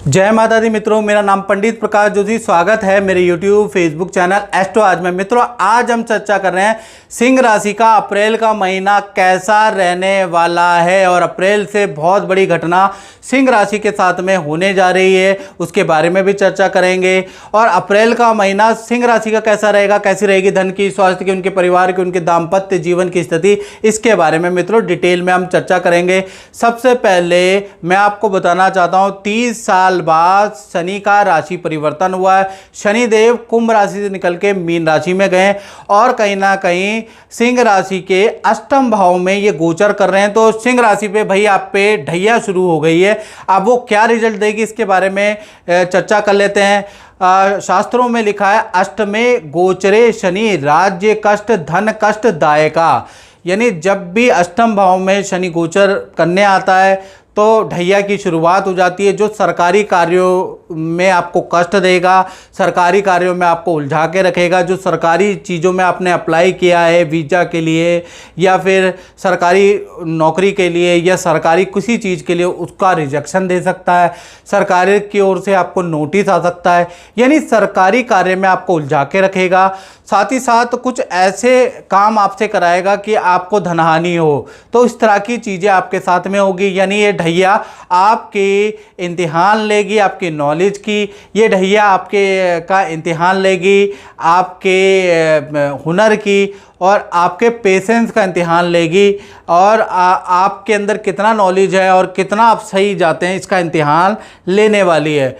जय माता दी मित्रों, मेरा नाम पंडित प्रकाश जोशी। स्वागत है मेरे YouTube फेसबुक चैनल एस्ट्रो आज में। मित्रों, आज हम चर्चा कर रहे हैं सिंह राशि का अप्रैल का महीना कैसा रहने वाला है और अप्रैल से बहुत बड़ी घटना सिंह राशि के साथ में होने जा रही है, उसके बारे में भी चर्चा करेंगे। और अप्रैल का महीना सिंह राशि का कैसा रहेगा, कैसी रहेगी धन की, स्वास्थ्य की, उनके परिवार की, उनके दाम्पत्य जीवन की स्थिति, इसके बारे में मित्रों डिटेल में हम चर्चा करेंगे। सबसे पहले मैं आपको बताना चाहता हूँ 30 साल बाद शनि का राशि परिवर्तन हुआ है। शनिदेव कुंभ राशि से निकल के मीन राशि में गए और कहीं ना कहीं सिंह राशि के अष्टम भाव में ये गोचर कर रहे हैं। तो सिंह राशि पे भाई आप पे ढैया शुरू हो गई है। अब वो क्या रिजल्ट देगी इसके बारे में चर्चा कर लेते हैं। शास्त्रों में लिखा है अष्टमे गोचरे शनि राज्य कष्ट धन कष्ट दायका, यानी जब भी अष्टम भाव में शनि गोचर करने आता है तो ढैया की शुरुआत हो जाती है। जो सरकारी कार्यों में आपको कष्ट देगा, सरकारी कार्यों में आपको उलझा के रखेगा, जो सरकारी चीज़ों में आपने अप्लाई किया है वीज़ा के लिए या फिर सरकारी नौकरी के लिए या सरकारी किसी चीज़ के लिए, उसका रिजेक्शन दे सकता है। सरकारी की ओर से आपको नोटिस आ सकता है, यानी सरकारी कार्य में आपको उलझा के रखेगा। साथ ही साथ कुछ ऐसे काम आपसे कराएगा कि आपको धनहानि हो, तो इस तरह की चीज़ें आपके साथ में होगी। यानी ये ढैया आपके इम्तिहान लेगी, आपकी नॉलेज की। ये ढैया आपके का इम्तिहान लेगी, आपके हुनर की और आपके पेशेंस का इम्तिहान लेगी और आपके अंदर कितना नॉलेज है और कितना आप सही जाते हैं, इसका इम्तिहान लेने वाली है।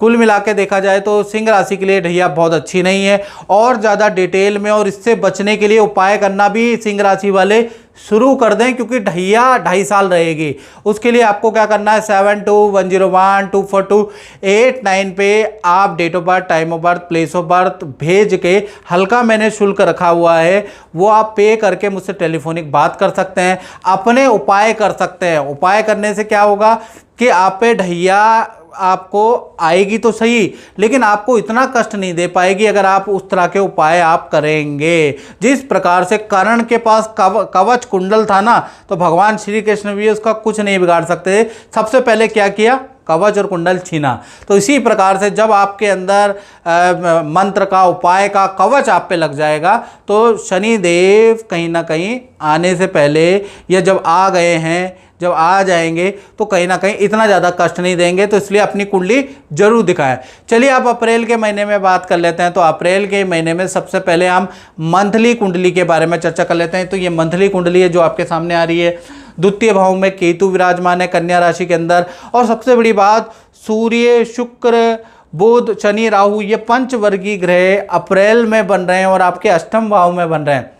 कुल मिला के देखा जाए तो सिंह राशि के लिए ढैया बहुत अच्छी नहीं है। और ज़्यादा डिटेल में और इससे बचने के लिए उपाय करना भी सिंह राशि वाले शुरू कर दें, क्योंकि ढैया 2.5 साल रहेगी। उसके लिए आपको क्या करना है, 7210124289 पे आप date of birth, time of birth, place of birth भेज के, हल्का मैंने शुल्क रखा हुआ है वो आप पे करके मुझसे टेलीफोनिक बात कर सकते हैं, अपने उपाय कर सकते हैं। उपाय करने से क्या होगा कि आप पे ढैया आपको आएगी तो सही, लेकिन आपको इतना कष्ट नहीं दे पाएगी अगर आप उस तरह के उपाय आप करेंगे। जिस प्रकार से कर्ण के पास कवच कुंडल था ना, तो भगवान श्री कृष्ण भी उसका कुछ नहीं बिगाड़ सकते। सबसे पहले क्या किया, कवच और कुंडल छीना। तो इसी प्रकार से जब आपके अंदर मंत्र का, उपाय का कवच आप पे लग जाएगा तो शनिदेव कहीं ना कहीं आने से पहले या जब आ गए हैं, जब आ जाएंगे तो कहीं ना कहीं इतना ज़्यादा कष्ट नहीं देंगे। तो इसलिए अपनी कुंडली जरूर दिखाएं। चलिए अब अप्रैल के महीने में बात कर लेते हैं। तो अप्रैल के महीने में सबसे पहले हम मंथली कुंडली के बारे में चर्चा कर लेते हैं। तो ये मंथली कुंडली है जो आपके सामने आ रही है। द्वितीय भाव में केतु विराजमान है कन्या राशि के अंदर। और सबसे बड़ी बात, सूर्य, शुक्र, बुध, शनि, राहु, ये पंचवर्गीय ग्रह अप्रैल में बन रहे हैं और आपके अष्टम भाव में बन रहे हैं।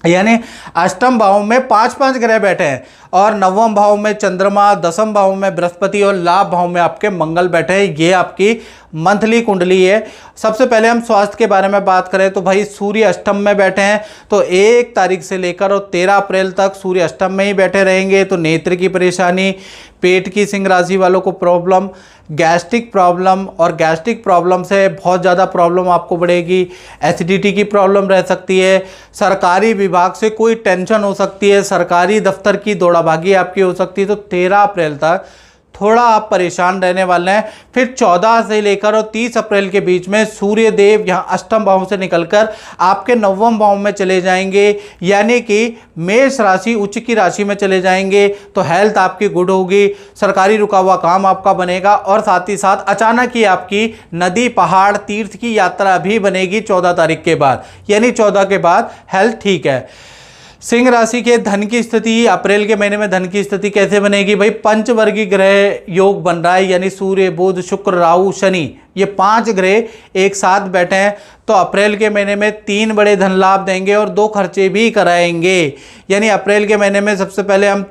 यानी अष्टम भाव में 5-5 ग्रह बैठे हैं और नवम भाव में चंद्रमा, दसम भाव में बृहस्पति और लाभ भाव में आपके मंगल बैठे हैं। ये आपकी मंथली कुंडली है। सबसे पहले हम स्वास्थ्य के बारे में बात करें तो भाई सूर्य अष्टम में बैठे हैं, तो 1 तारीख से लेकर और 13 अप्रैल तक सूर्य अष्टम में ही बैठे रहेंगे। तो नेत्र की परेशानी, पेट की, सिंह राशि वालों को प्रॉब्लम, गैस्ट्रिक प्रॉब्लम और गैस्ट्रिक प्रॉब्लम से बहुत ज़्यादा प्रॉब्लम आपको बढ़ेगी। एसिडिटी की प्रॉब्लम रह सकती है। सरकारी विभाग से कोई टेंशन हो सकती है, सरकारी दफ्तर की दौड़ाभागी आपकी हो सकती है। तो 13 अप्रैल तक थोड़ा आप परेशान रहने वाले हैं। फिर 14 से लेकर और 30 अप्रैल के बीच में सूर्य देव यहाँ अष्टम भाव से निकलकर आपके नवम भाव में चले जाएंगे, यानी कि मेष राशि, उच्च की राशि में चले जाएंगे। तो हेल्थ आपकी गुड होगी, सरकारी रुका हुआ काम आपका बनेगा और साथ ही साथ अचानक ही आपकी नदी, पहाड़, तीर्थ की यात्रा भी बनेगी 14 तारीख के बाद। यानी 14 के बाद हेल्थ ठीक है। सिंह राशि के धन की स्थिति, अप्रैल के महीने में धन की स्थिति कैसे बनेगी भाई, पंचवर्गीय ग्रह योग बन रहा है। यानी सूर्य, बुध, शुक्र, राहु, शनि, ये 5 ग्रह एक साथ बैठे हैं। तो अप्रैल के महीने में 3 बड़े धन लाभ देंगे और 2 खर्चे भी कराएंगे। यानी अप्रैल के महीने में सबसे पहले हम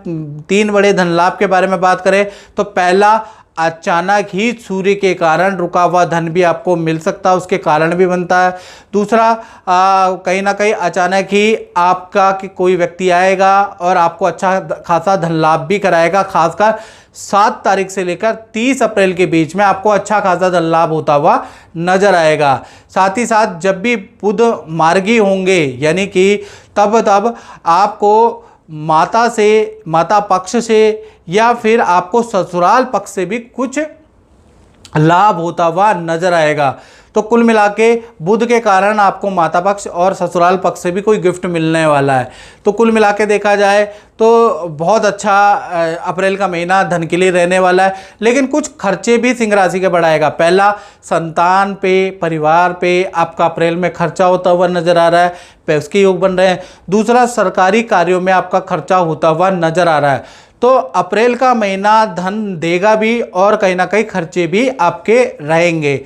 3 बड़े धन लाभ के बारे में बात करें तो पहला, अचानक ही सूर्य के कारण रुका हुआ धन भी आपको मिल सकता है, उसके कारण भी बनता है। दूसरा, कहीं ना कहीं अचानक ही आपका कि कोई व्यक्ति आएगा और आपको अच्छा खासा धन लाभ भी कराएगा। खासकर 7 तारीख से लेकर 30 अप्रैल के बीच में आपको अच्छा खासा धन लाभ होता हुआ नजर आएगा। साथ ही साथ जब भी बुध मार्गी होंगे, यानी कि तब आपको माता पक्ष से या फिर आपको ससुराल पक्ष से भी कुछ लाभ होता हुआ नजर आएगा। तो कुल मिला के बुध के कारण आपको माता पक्ष और ससुराल पक्ष से भी कोई गिफ्ट मिलने वाला है। तो कुल मिला के देखा जाए तो बहुत अच्छा अप्रैल का महीना धन के लिए रहने वाला है। लेकिन कुछ खर्चे भी सिंह राशि के बढ़ाएगा। पहला, संतान पे, परिवार पे आपका अप्रैल में खर्चा होता हुआ नजर आ रहा है, पैसे के योग बन रहे हैं। दूसरा, सरकारी कार्यों में आपका खर्चा होता हुआ नजर आ रहा है। तो अप्रैल का महीना धन देगा भी और कहीं ना कहीं खर्चे भी आपके रहेंगे।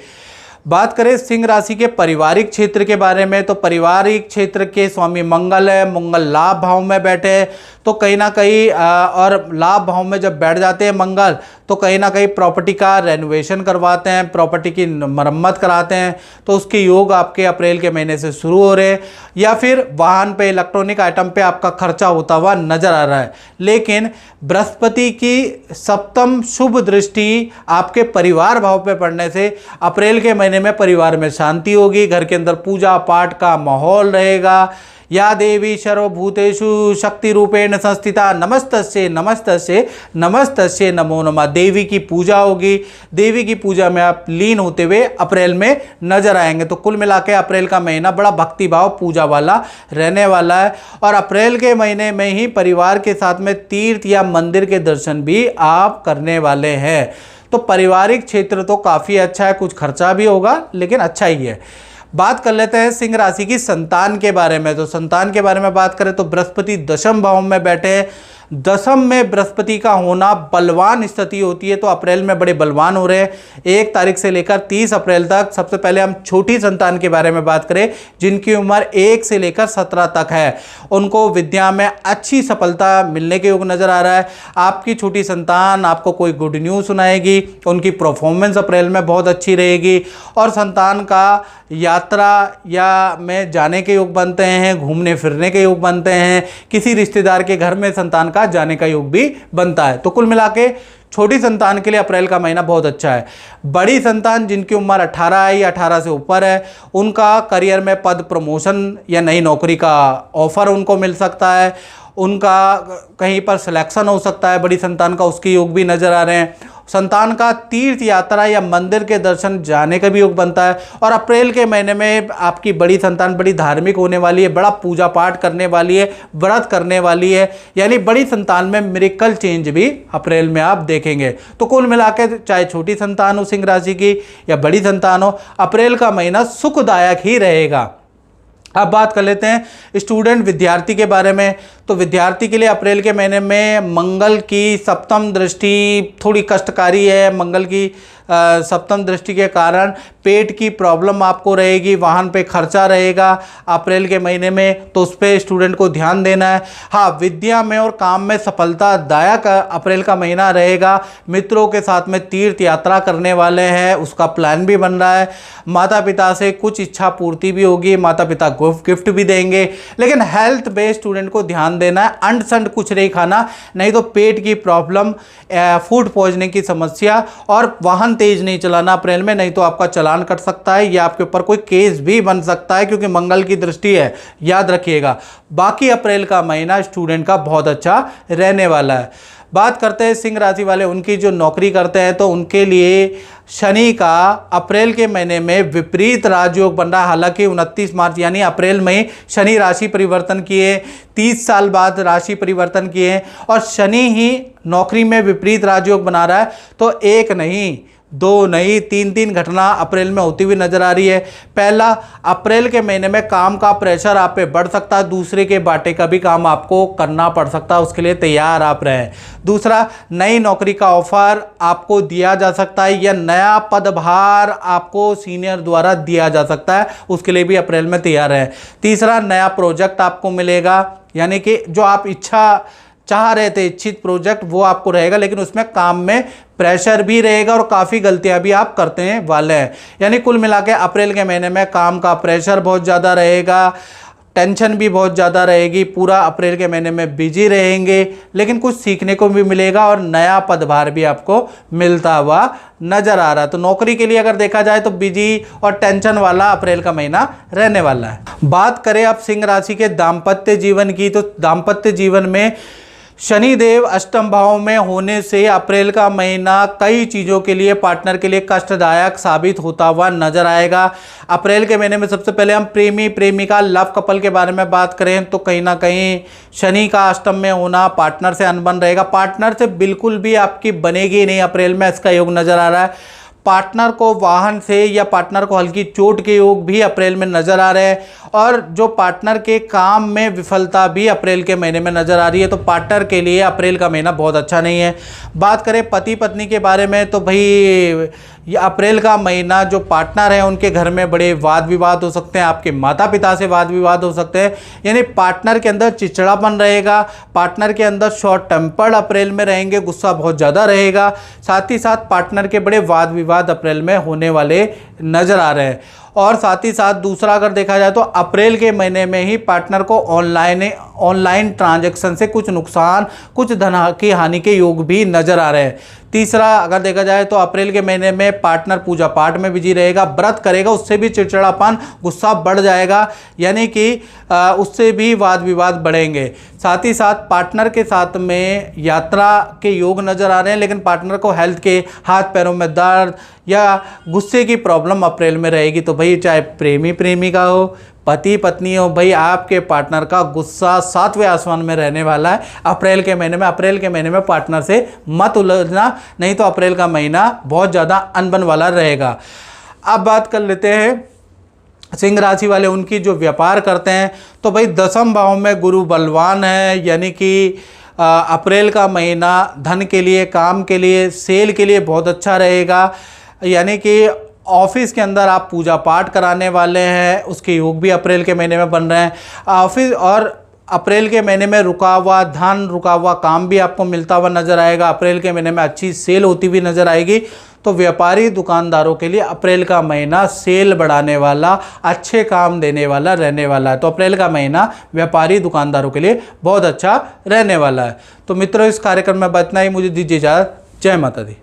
बात करें सिंह राशि के पारिवारिक क्षेत्र के बारे में, तो पारिवारिक क्षेत्र के स्वामी मंगल है, मंगल लाभ भाव में बैठे हैं। तो कहीं ना कहीं और लाभ भाव में जब बैठ जाते हैं मंगल, तो कहीं ना कहीं प्रॉपर्टी का रेनोवेशन करवाते हैं, प्रॉपर्टी की मरम्मत कराते हैं। तो उसके योग आपके अप्रैल के महीने से शुरू हो रहे हैं। या फिर वाहन पे, इलेक्ट्रॉनिक आइटम पे आपका खर्चा होता हुआ नजर आ रहा है। लेकिन बृहस्पति की सप्तम शुभ दृष्टि आपके परिवार भाव पे पड़ने से अप्रैल के महीने में परिवार में शांति होगी, घर के अंदर पूजा पाठ का माहौल रहेगा। या देवी सर्वभूतेषु शक्ति रूपेण संस्थिता नमस्तस्ये नमस्तस्ये नमस्तस्ये नमो नमः। देवी की पूजा होगी, देवी की पूजा में आप लीन होते हुए अप्रैल में नजर आएंगे। तो कुल मिला के अप्रैल का महीना बड़ा भक्ति भाव पूजा वाला रहने वाला है। और अप्रैल के महीने में ही परिवार के साथ में तीर्थ या मंदिर के दर्शन भी आप करने वाले हैं। तो पारिवारिक क्षेत्र तो काफ़ी अच्छा है, कुछ खर्चा भी होगा लेकिन अच्छा ही है। बात कर लेते हैं सिंह राशि की संतान के बारे में। तो संतान के बारे में बात करें तो बृहस्पति दशम भाव में बैठे हैं। दशम में बृहस्पति का होना बलवान स्थिति होती है। तो अप्रैल में बड़े बलवान हो रहे हैं। 1 तारीख से लेकर 30 अप्रैल तक। सबसे पहले हम छोटी संतान के बारे में बात करें, जिनकी उम्र 1 से लेकर 17 तक है, उनको विद्या में अच्छी सफलता मिलने के योग नजर आ रहा है। आपकी छोटी संतान आपको कोई गुड न्यूज़ सुनाएगी, उनकी परफॉर्मेंस अप्रैल में बहुत अच्छी रहेगी। और संतान का यात्रा या में जाने के योग बनते हैं, घूमने फिरने के योग बनते हैं, किसी रिश्तेदार के घर में संतान का जाने का योग भी बनता है। तो कुल मिला के छोटी संतान के लिए अप्रैल का महीना बहुत अच्छा है। बड़ी संतान जिनकी उम्र 18 है या 18 से ऊपर है, उनका करियर में पद प्रमोशन या नई नौकरी का ऑफर उनको मिल सकता है, उनका कहीं पर सिलेक्शन हो सकता है बड़ी संतान का, उसके योग भी नजर आ रहे हैं। संतान का तीर्थ यात्रा या मंदिर के दर्शन जाने का भी योग बनता है। और अप्रैल के महीने में आपकी बड़ी संतान बड़ी धार्मिक होने वाली है, बड़ा पूजा पाठ करने वाली है, व्रत करने वाली है, यानी बड़ी संतान में मिरेकल चेंज भी अप्रैल में आप देखेंगे। तो कुल मिला के चाहे छोटी संतान हो सिंह राशि की या बड़ी संतान हो, अप्रैल का महीना सुखदायक ही रहेगा। अब बात कर लेते हैं स्टूडेंट विद्यार्थी के बारे में। तो विद्यार्थी के लिए अप्रैल के महीने में मंगल की सप्तम दृष्टि थोड़ी कष्टकारी है। मंगल की सप्तम दृष्टि के कारण पेट की प्रॉब्लम आपको रहेगी, वाहन पे खर्चा रहेगा अप्रैल के महीने में, तो उस पर स्टूडेंट को ध्यान देना है। हाँ, विद्या में और काम में सफलतादायक अप्रैल का महीना रहेगा। मित्रों के साथ में तीर्थ यात्रा करने वाले हैं, उसका प्लान भी बन रहा है। माता पिता से कुछ इच्छा पूर्ति भी होगी, माता पिता गिफ्ट भी देंगे। लेकिन हेल्थ बेस्ड स्टूडेंट को ध्यान देना है, अंड संड कुछ नहीं खाना, नहीं तो पेट की प्रॉब्लम, फूड पॉइजनिंग की समस्या, और वाहन तेज नहीं चलाना अप्रैल में, नहीं तो आपका चालान कट सकता है या आपके ऊपर कोई केस भी बन सकता है, क्योंकि मंगल की दृष्टि है, याद रखिएगा। बाकी अप्रैल का महीना स्टूडेंट का बहुत अच्छा रहने वाला है। बात करते हैं सिंह राशि वाले, उनकी जो नौकरी करते हैं, तो उनके लिए शनि का अप्रैल के महीने में विपरीत राजयोग बन रहा है। हालांकि 29 मार्च यानी अप्रैल में शनि राशि परिवर्तन किए, 30 साल बाद राशि परिवर्तन किए, और शनि ही नौकरी में विपरीत राजयोग बना रहा है। तो एक नहीं, 2 नहीं, 3 घटना अप्रैल में होती हुई नजर आ रही है। पहला, अप्रैल के महीने में काम का प्रेशर आप पे बढ़ सकता है, दूसरे के बाटे का भी काम आपको करना पड़ सकता है, उसके लिए तैयार आप रहें। दूसरा, नई नौकरी का ऑफर आपको दिया जा सकता है या नया पदभार आपको सीनियर द्वारा दिया जा सकता है, उसके लिए भी अप्रैल में तैयार है। तीसरा, नया प्रोजेक्ट आपको मिलेगा, यानी कि जो आप इच्छा चाह रहे थे, इच्छित प्रोजेक्ट, वो आपको रहेगा, लेकिन उसमें काम में प्रेशर भी रहेगा और काफ़ी गलतियां भी आप करते हैं वाले हैं। यानी कुल मिला के अप्रैल के महीने में काम का प्रेशर बहुत ज़्यादा रहेगा, टेंशन भी बहुत ज़्यादा रहेगी, पूरा अप्रैल के महीने में बिजी रहेंगे, लेकिन कुछ सीखने को भी मिलेगा और नया पदभार भी आपको मिलता हुआ नजर आ रहा है। तो नौकरी के लिए अगर देखा जाए तो बिजी और टेंशन वाला अप्रैल का महीना रहने वाला है। बात करें अब सिंह राशि के दाम्पत्य जीवन की, तो दाम्पत्य जीवन में शनिदेव अष्टम भाव में होने से अप्रैल का महीना कई चीज़ों के लिए, पार्टनर के लिए कष्टदायक साबित होता हुआ नजर आएगा। अप्रैल के महीने में सबसे पहले हम प्रेमी प्रेमिका लव कपल के बारे में बात करें तो कहीं ना कहीं शनि का अष्टम में होना पार्टनर से अनबन रहेगा। पार्टनर से बिल्कुल भी आपकी बनेगी नहीं अप्रैल में, इसका योग नज़र आ रहा है। पार्टनर को वाहन से या पार्टनर को हल्की चोट के योग भी अप्रैल में नजर आ रहे हैं, और जो पार्टनर के काम में विफलता भी अप्रैल के महीने में नजर आ रही है। तो पार्टनर के लिए अप्रैल का महीना बहुत अच्छा नहीं है। बात करें पति पत्नी के बारे में तो भाई ये अप्रैल का महीना जो पार्टनर है उनके घर में बड़े वाद विवाद हो सकते हैं, आपके माता पिता से वाद विवाद हो सकते हैं, यानी पार्टनर के अंदर चिड़चिड़ापन रहेगा, पार्टनर के अंदर शॉर्ट टेम्पर्ड अप्रैल में रहेंगे, गुस्सा बहुत ज़्यादा रहेगा। साथ ही साथ पार्टनर के बड़े वाद विवाद अप्रैल में होने वाले नज़र आ रहे हैं। और साथ ही साथ दूसरा अगर देखा जाए तो अप्रैल के महीने में ही पार्टनर को ऑनलाइन ट्रांजैक्शन से कुछ नुकसान, कुछ धन की हानि के योग भी नज़र आ रहे हैं। तीसरा अगर देखा जाए तो अप्रैल के महीने में पार्टनर पूजा पाठ में बिजी रहेगा, व्रत करेगा, उससे भी चिड़चिड़ापन, गुस्सा बढ़ जाएगा, यानी कि उससे भी वाद विवाद बढ़ेंगे। साथ ही साथ पार्टनर के साथ में यात्रा के योग नज़र आ रहे हैं, लेकिन पार्टनर को हेल्थ के, हाथ पैरों में दर्द या गुस्से की प्रॉब्लम अप्रैल में रहेगी। तो भाई चाहे प्रेमी प्रेमिका हो, पति पत्नी हो, भाई आपके पार्टनर का गुस्सा 7वें आसमान में रहने वाला है अप्रैल के महीने में। अप्रैल के महीने में पार्टनर से मत उलझना, नहीं तो अप्रैल का महीना बहुत ज़्यादा अनबन वाला रहेगा। अब बात कर लेते हैं सिंह राशि वाले, उनकी जो व्यापार करते हैं तो भाई 10वें भाव में गुरु बलवान है, यानी कि अप्रैल का महीना धन के लिए, काम के लिए, सेल के लिए बहुत अच्छा रहेगा। यानी कि ऑफिस के अंदर आप पूजा पाठ कराने वाले हैं, उसके योग भी अप्रैल के महीने में बन रहे हैं। ऑफिस और अप्रैल के महीने में रुका हुआ धन, रुका हुआ काम भी आपको मिलता हुआ नज़र आएगा। अप्रैल के महीने में अच्छी सेल होती हुई नज़र आएगी। तो व्यापारी दुकानदारों के लिए अप्रैल का महीना सेल बढ़ाने वाला, अच्छे काम देने वाला रहने वाला है। तो अप्रैल का महीना व्यापारी दुकानदारों के लिए बहुत अच्छा रहने वाला है। तो मित्रों, इस कार्यक्रम में इतना ही, मुझे दीजिए इजाज़त। जय माता दी।